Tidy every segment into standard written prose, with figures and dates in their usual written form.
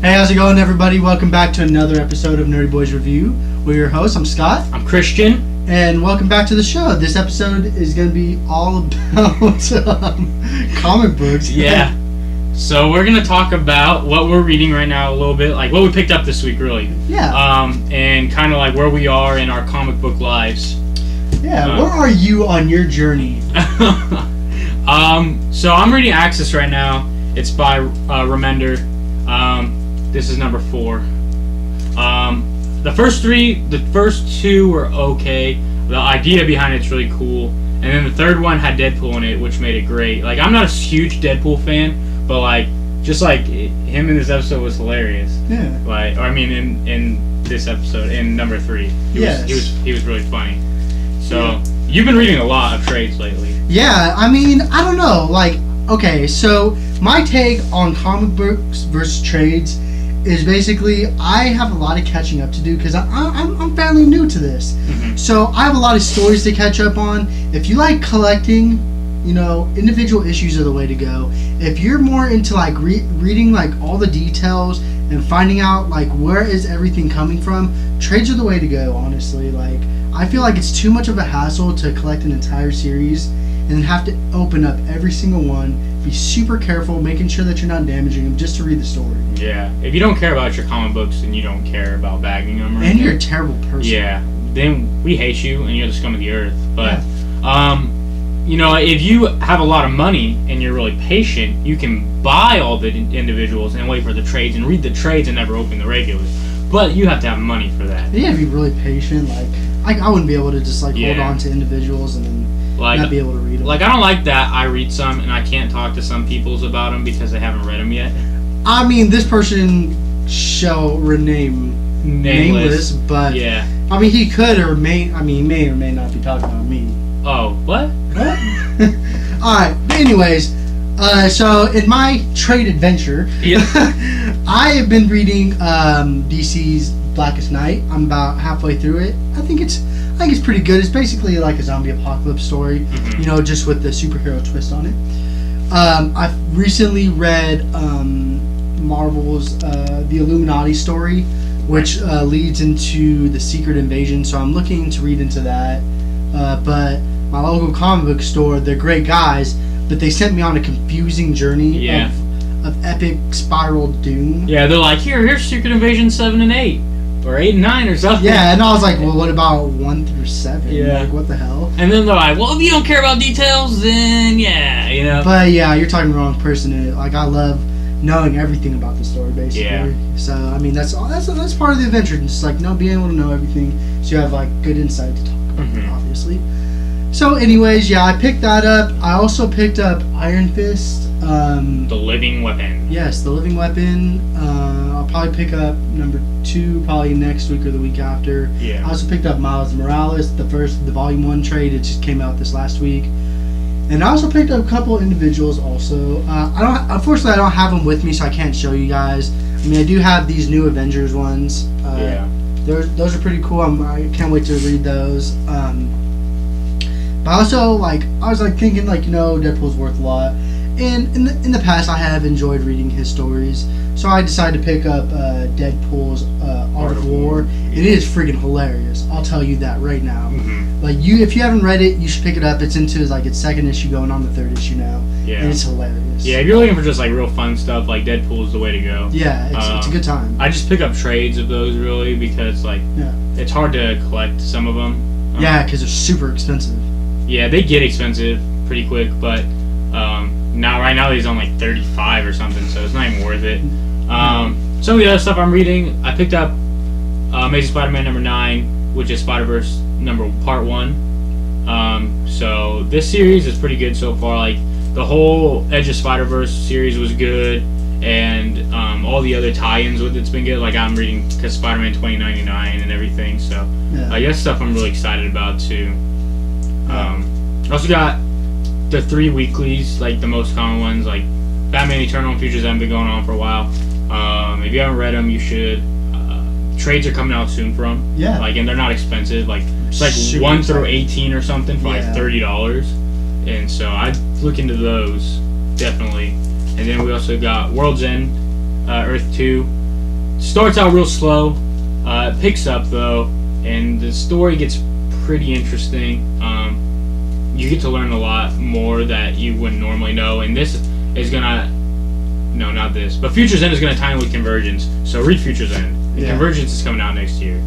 Hey, how's it going, everybody? Welcome back to another episode of Nerdy Boys Review. We're your hosts. I'm Scott. I'm Christian. And welcome back to the show. This episode is going to be all about comic books. Yeah. So we're going to talk about what we're reading right now a little bit, like what we picked up this week, really. Yeah. And kind of like where we are in our comic book lives. Yeah, where are you on your journey? So I'm reading Axis right now. It's by Remender. This is number 4. The first two were okay. The idea behind it's really cool. And then the third one had Deadpool in it, which made it great. Like, I'm not a huge Deadpool fan, but like, just like him in this episode was hilarious. Yeah. Like, or I mean, in this episode, in number 3, he was really funny. So you've been reading a lot of trades lately. Yeah, I mean, I don't know. Like, okay, so my take on comic books versus trades is basically I have a lot of catching up to do because I'm fairly new to this. Mm-hmm. So I have a lot of stories to catch up on. If you like collecting, you know, individual issues are the way to go. If you're more into like reading like all the details and finding out like where is everything coming from, trades are the way to go, honestly. Like, I feel like it's too much of a hassle to collect an entire series and then have to open up every single one, be super careful, making sure that you're not damaging them just to read the story. Yeah. If you don't care about your comic books, then you don't care about bagging them. Or and you're a terrible person. Yeah. Then we hate you and you're the scum of the earth. But, yeah. You know, if you have a lot of money and you're really patient, you can buy all the individuals and wait for the trades and read the trades and never open the regulars. But you have to have money for that. You have to be really patient. Like I wouldn't be able to just like hold on to individuals and then not be able to read them. Like, I don't like that I read some and I can't talk to some peoples about them because they haven't read them yet. I mean, this person shall remain nameless, but yeah. I mean, he could or may or may not be talking about me. Oh, what? Alright, anyways, so in my trade adventure, I have been reading DC's Blackest Night. I'm about halfway through it. I think it's pretty good. It's basically like a zombie apocalypse story, you know, just with the superhero twist on it. I've recently read Marvel's The Illuminati story, which leads into the Secret Invasion, so I'm looking to read into that. But my local comic book store, they're great guys, but they sent me on a confusing journey of epic spiral doom. Yeah, they're like, here's Secret Invasion 7 and 8. Or 8 and 9 or something. Yeah, and I was like, well, what about 1 through 7? Yeah. Like, what the hell? And then they're like, well, if you don't care about details, then yeah, you know. But yeah, you're talking to the wrong person. Like, I love knowing everything about the story, basically. Yeah. So, I mean, that's part of the adventure. Just like, being able to know everything, so you have like good insight to talk about it, obviously. So, anyways, yeah, I picked that up. I also picked up Iron Fist. The Living Weapon. Yes, The Living Weapon. I'll probably pick up number 2 probably next week or the week after. Yeah. I also picked up Miles Morales, the volume 1 trade. It just came out this last week. And I also picked up a couple of individuals also. Unfortunately, I don't have them with me, so I can't show you guys. I mean, I do have these new Avengers ones. Those are pretty cool. I can't wait to read those. But also, like, I was like thinking, like, you know, Deadpool's worth a lot. And in the past, I have enjoyed reading his stories, so I decided to pick up Deadpool's Art of War. It is freaking hilarious. I'll tell you that right now. Mm-hmm. Like, if you haven't read it, you should pick it up. It's into like its 2nd issue, going on the 3rd issue now. Yeah. And it's hilarious. Yeah, if you're looking for just like real fun stuff, like Deadpool is the way to go. Yeah, it's a good time. I just pick up trades of those really because like it's hard to collect some of them. Yeah, because they're super expensive. Yeah, they get expensive pretty quick, but right now he's on like 35 or something, so it's not even worth it. Some of the other stuff I'm reading, I picked up Amazing Spider-Man number 9, which is Spider-Verse part 1. So this series is pretty good so far. Like, the whole Edge of Spider-Verse series was good, and all the other tie-ins with it's been good. Like, I'm reading because Spider-Man 2099 and everything, so I guess stuff I'm really excited about too. I also got the 3 weeklies, like the most common ones, like Batman Eternal and Futures have been going on for a while. If you haven't read them, you should. Trades are coming out soon for them. Yeah. Like, and they're not expensive. Like, it's like Super 1 through 18 or something for like Yeah. $30. And so I'd look into those, definitely. And then we also got World's End, Earth 2. starts out real slow. It picks up though, and the story gets pretty interesting. You get to learn a lot more that you wouldn't normally know, and this is gonna. No, not this. But Future's End is going to tie in with Convergence. So read Future's End. And Convergence is coming out next year.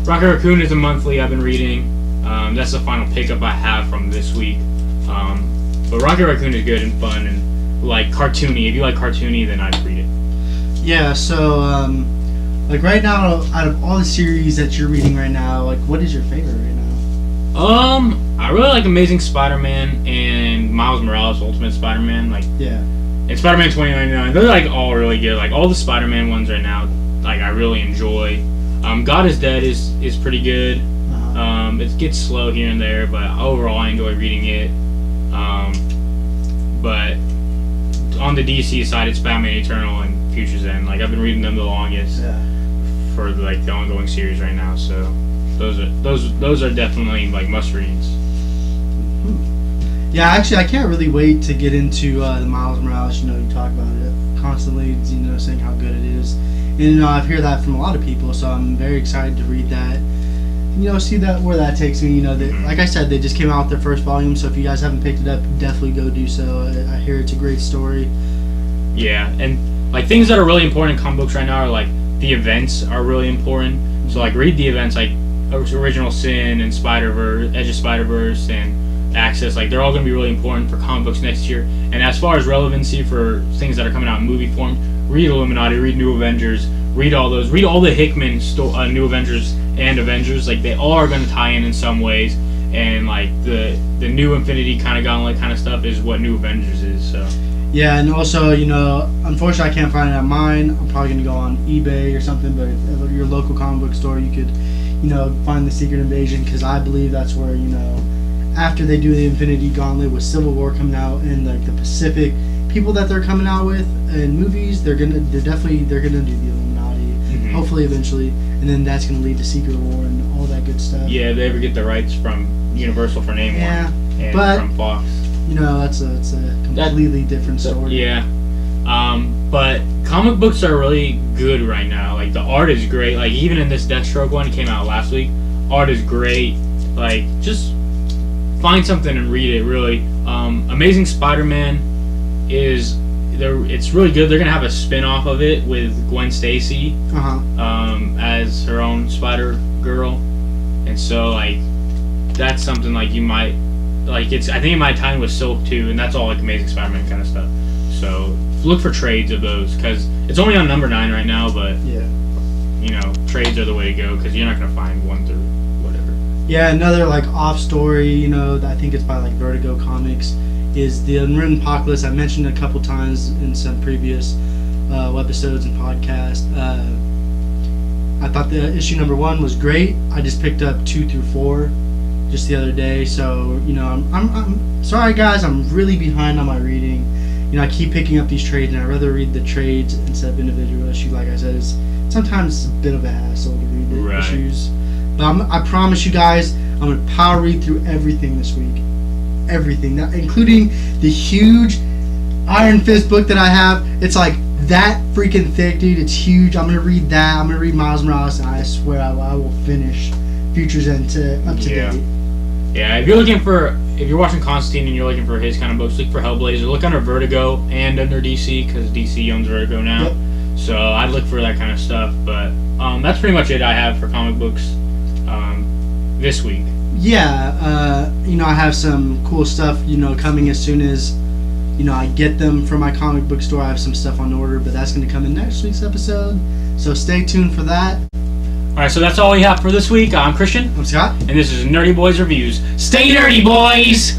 Rocket Raccoon is a monthly I've been reading. That's the final pickup I have from this week. But Rocket Raccoon is good and fun and like cartoony. If you like cartoony, then I'd read it. Yeah, so like right now, out of all the series that you're reading right now, like what is your favorite right now? I really like Amazing Spider-Man and Miles Morales Ultimate Spider-Man. Like and Spider-Man 2099, they're like all really good. Like all the Spider-Man ones right now, like I really enjoy. God is Dead is pretty good. It gets slow here and there, but overall I enjoy reading it. But on the DC side, it's Batman Eternal and Future's End. Like I've been reading them the longest for like the ongoing series right now. So those are definitely like must reads. Yeah, actually, I can't really wait to get into the Miles Morales. You talk about it constantly, saying how good it is. And, I've heard that from a lot of people, so I'm very excited to read that. See where that takes me. Like I said, they just came out with their first volume, so if you guys haven't picked it up, definitely go do so. I hear it's a great story. Yeah, and, like, things that are really important in comic books right now are, like, the events are really important. So, like, read the events, like, Original Sin and Spider-Verse, Edge of Spider-Verse, and Access, like they're all going to be really important for comic books next year. And as far as relevancy for things that are coming out in movie form, read Illuminati, read New Avengers, read all those, read all the Hickman New Avengers and Avengers. Like they all are going to tie in some ways, and like the new Infinity kind of Gauntlet kind of stuff is what New Avengers is. So yeah, and also unfortunately I can't find it on mine. I'm probably going to go on eBay or something, but if your local comic book store, you could find the Secret Invasion, because I believe that's where after they do the Infinity Gauntlet with Civil War coming out and like the Pacific people that they're coming out with in movies, they're gonna do the Illuminati, hopefully eventually, and then that's gonna lead to Secret War and all that good stuff. Yeah, if they ever get the rights from Universal for Namor, and but from Fox. It's a completely different story. Yeah. But comic books are really good right now. Like the art is great. Like even in this Deathstroke one, it came out last week. Art is great. Like just find something and read it. Really, Amazing Spider-Man is there. It's really good. They're gonna have a spin-off of it with Gwen Stacy as her own Spider Girl, and so like that's something like you might like. I think it might tie in with Silk too, and that's all like Amazing Spider-Man kind of stuff. So look for trades of those, because it's only on number 9 right now, but trades are the way to go, because you're not gonna find 1 through whatever. Yeah, another like off story, I think it's by like Vertigo Comics, is the Unwritten Apocalypse. I mentioned a couple times in some previous webisodes and podcasts. I thought the issue number 1 was great. I just picked up 2 through 4 just the other day, so I'm sorry guys, I'm really behind on my reading. I keep picking up these trades, and I'd rather read the trades instead of individual issues. Like I said, sometimes it's a bit of a hassle to read the issues. But I promise you guys, I'm going to power read through everything this week. Everything, including the huge Iron Fist book that I have. It's like that freaking thick, dude. It's huge. I'm going to read that. I'm going to read Miles Morales, and I swear I will finish Future's End up to date. Yeah, if you're watching Constantine and you're looking for his kind of books, look for Hellblazer. Look under Vertigo and under DC, because DC owns Vertigo now. Yep. So I'd look for that kind of stuff. But that's pretty much it I have for comic books this week. Yeah, I have some cool stuff, coming as soon as, I get them from my comic book store. I have some stuff on order, but that's going to come in next week's episode. So stay tuned for that. Alright, so that's all we have for this week. I'm Christian. I'm Scott. And this is Nerdy Boys Reviews. Stay nerdy, boys!